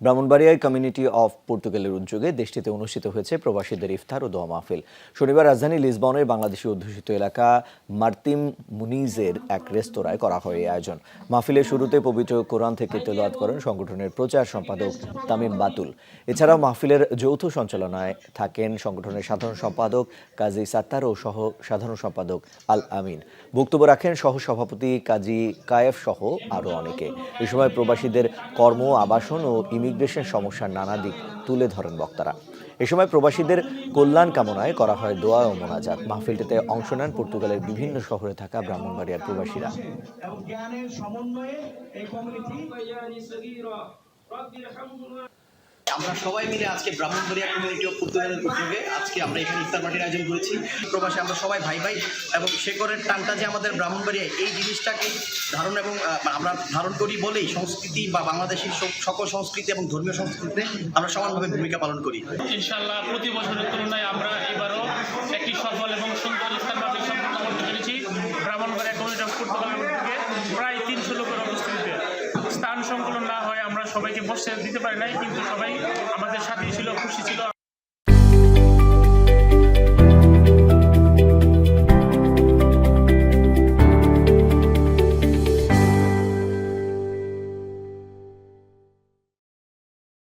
ব্রাহ্মণবাড়িয়ায় community of পর্তুগালের উদ্যোগে দেশটিতে অনুষ্ঠিত হয়েছে প্রবাসীদের ইফতার ও দোয়া মাহফিল। শনিবার রাজধানী লিসবনের বাংলাদেশি অধ্যুষিত এলাকা মার্তিম মুনিজের এক রেস্তোরাঁয় করা হয় এই আয়োজন। মাহফিলের শুরুতে পবিত্র কোরআন থেকে তেলাওয়াত করেন সংগঠনের প্রচার সম্পাদক তামিম বাতুল। এছাড়াও মাহফিলের যৌথ সঞ্চালনায় থাকেন সংগঠনের সাধারণ সম্পাদক কাজী সাত্তার ও সহ সাধারণ সম্পাদক আল আমিন। বক্তব্য রাখেন সহ সভাপতি কাজী কায়েফ সহ আরও অনেকে। এ সময় প্রবাসীদের কর্ম, আবাসন ও ইমিগ্রেশন সমস্যার নানা দিক তুলে ধরেন বক্তারা। এ সময় প্রবাসীদের কল্যাণ কামনায় করা হয় দোয়া ও মোনাজাত। মাহফিলটিতে অংশ নেন পর্তুগালের বিভিন্ন শহরে থাকা ব্রাহ্মণবাড়িয়ার প্রবাসীরা। আমরা সবাই মিলে আজকে ব্রাহ্মণবাড়িয়া কমিউনিটি অফ পর্তুগালের উদ্যোগে আজকে আমরা এখানে ইফতার পার্টির আয়োজন করেছি। প্রবাসে আমরা সবাই ভাই ভাই এবং শেকরের টানটা যে আমাদের ব্রাহ্মণবাড়িয়ায় এই জিনিসটাকে ধারণ এবং আমরা ধারণ করি বলেই সংস্কৃতি বা বাংলাদেশের সকল সংস্কৃতি এবং ধর্মীয় সংস্কৃতিতে আমরা সমানভাবে ভূমিকা পালন করি। ইনশাআল্লাহ প্রতি বছরের তুলনায় আমরা এবারও একটি সফল এবং সুন্দর ইফতার মাহফিল সম্পন্ন করতে পেরেছি। ব্রাহ্মণবাড়িয়া কমিউনিটি অফ পর্তুগালের উদ্যোগে প্রায় 300 লোকের উপস্থিতিতে স্থান সংকুলন না হয় আমরা সবাইকে বসতে দিতে পারি নাই, কিন্তু সবাই আমাদের সাথে ছিল, খুশি ছিল।